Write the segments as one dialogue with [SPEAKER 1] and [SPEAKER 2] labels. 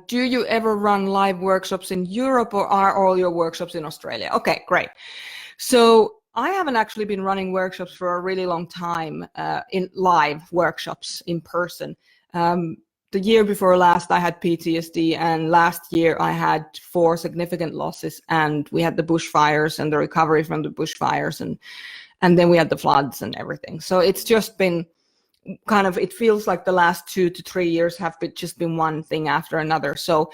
[SPEAKER 1] Do you ever run live workshops in Europe, or are all your workshops in Australia? Okay, great. So I haven't actually been running workshops for a really long time, in live workshops in person. The year before last, I had PTSD, and last year I had 4 significant losses, and we had the bushfires and the recovery from the bushfires, and then we had the floods and everything. So it's just been kind of, it feels like the last 2 to 3 years have just been one thing after another. So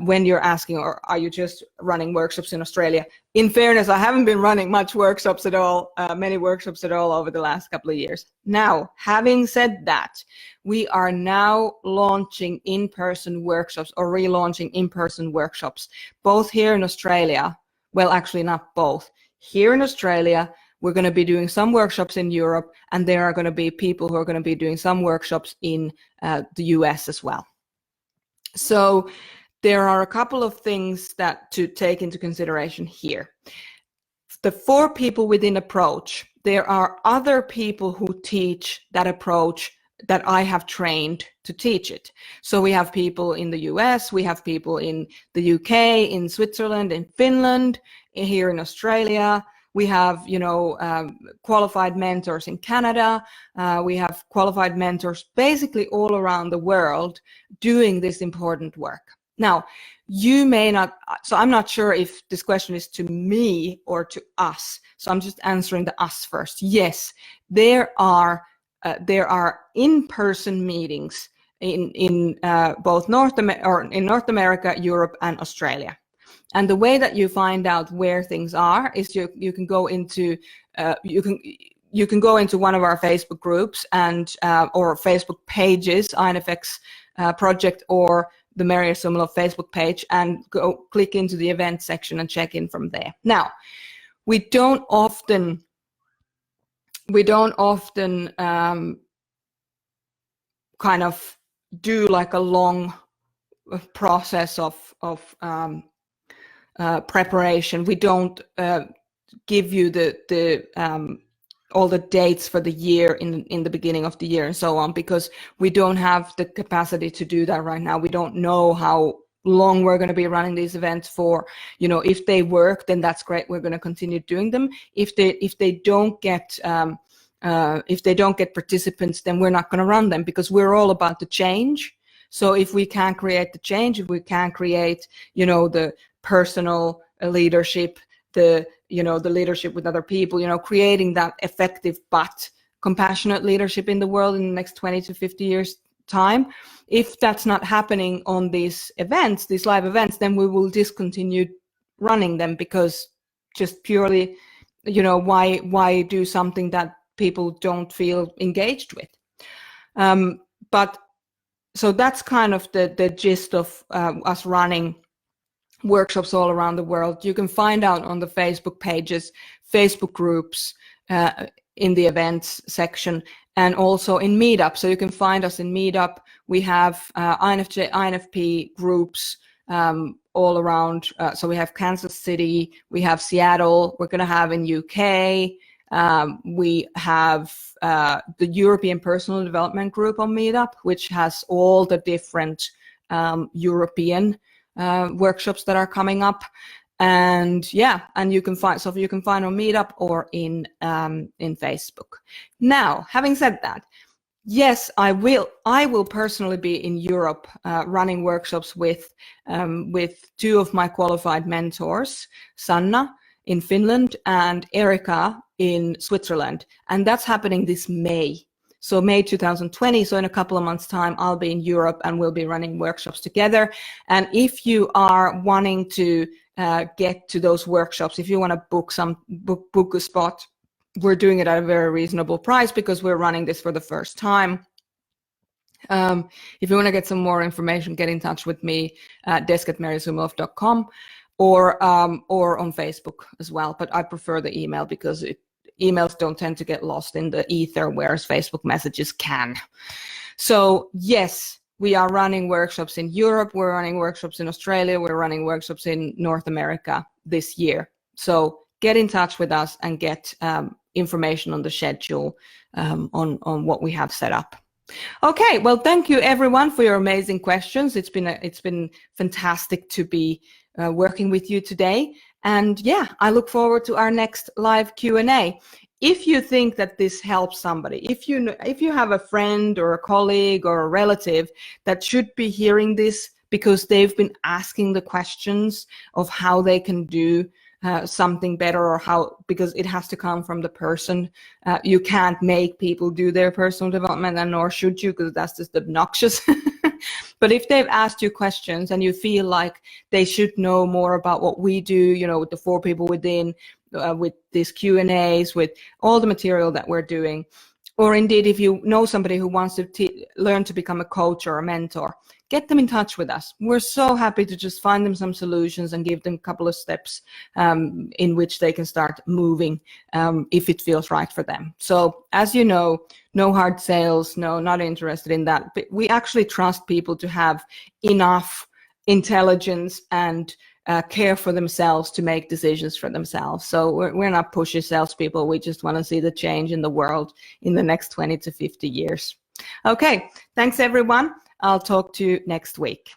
[SPEAKER 1] when you're asking, or are you just running workshops in Australia? In fairness, I haven't been running much workshops at all, many workshops at all over the last couple of years. Now, having said that, we are now launching in-person workshops, or relaunching in-person workshops, both here in Australia. Well, actually not both. Here in Australia, we're going to be doing some workshops in Europe, and there are going to be people who are going to be doing some workshops in the US as well. So there are a couple of things that to take into consideration here. The 4 people within Approach, there are other people who teach that approach that I have trained to teach it. So we have people in the US, we have people in the UK, in Switzerland, in Finland, here in Australia. We have, qualified mentors in Canada. We have qualified mentors basically all around the world doing this important work. Now, you may not, so I'm not sure if this question is to me or to us. So I'm just answering the us first. Yes, there are in-person meetings in both North America, Europe, and Australia. And the way that you find out where things are is you can go into you can go into one of our Facebook groups and or Facebook pages, INFX project or the Maria Sumilov Facebook page, and go click into the event section and check in from there. Now, we don't often kind of do like a long process of preparation. We don't give you the all the dates for the year in the beginning of the year and so on, because we don't have the capacity to do that right now. We don't know how long we're going to be running these events for. If they work, then that's great. We're going to continue doing them. If they don't get participants, then we're not going to run them, because we're all about the change. So if we can't create the change, if we can't create, the personal leadership, the leadership with other people, creating that effective but compassionate leadership in the world in the next 20 to 50 years time, if that's not happening on these events, these live events, then we will discontinue running them, because just purely, why do something that people don't feel engaged with? But so that's kind of the gist of us running workshops all around the world. You can find out on the Facebook pages, Facebook groups, in the events section, and also in Meetup. So you can find us in Meetup. We have INFP groups all around. So we have Kansas City, we have Seattle, we're going to have in UK. We have the European Personal Development Group on Meetup, which has all the different European workshops that are coming up. And you can find on Meetup or in Facebook. Now, having said that, yes, I will personally be in Europe running workshops with 2 of my qualified mentors, Sanna in Finland and Erika in Switzerland, and that's happening this May. So May 2020, so in a couple of months' time, I'll be in Europe and we'll be running workshops together. And if you are wanting to get to those workshops, if you want to book a spot, we're doing it at a very reasonable price because we're running this for the first time. If you want to get some more information, get in touch with me at desk@mariasumilov.com or on Facebook as well. But I prefer the email because emails don't tend to get lost in the ether, whereas Facebook messages can. So yes, we are running workshops in Europe, we're running workshops in Australia, we're running workshops in North America this year. So get in touch with us and get information on the schedule, on what we have set up. Okay, well, thank you everyone for your amazing questions. It's been fantastic to be working with you today. And yeah, I look forward to our next live Q&A. If you think that this helps somebody, if you have a friend or a colleague or a relative that should be hearing this because they've been asking the questions of how they can do something better, or how, because it has to come from the person. You can't make people do their personal development, and nor should you, because that's just obnoxious. But if they've asked you questions and you feel like they should know more about what we do, with the 4 People Within, with these Q&As, with all the material that we're doing, or indeed if you know somebody who wants to learn to become a coach or a mentor, get them in touch with us. We're so happy to just find them some solutions and give them a couple of steps in which they can start moving if it feels right for them. So as you know, no hard sales, no, not interested in that. But we actually trust people to have enough intelligence and care for themselves to make decisions for themselves. So we're not pushy salespeople. We just want to see the change in the world in the next 20 to 50 years. Okay, thanks everyone. I'll talk to you next week.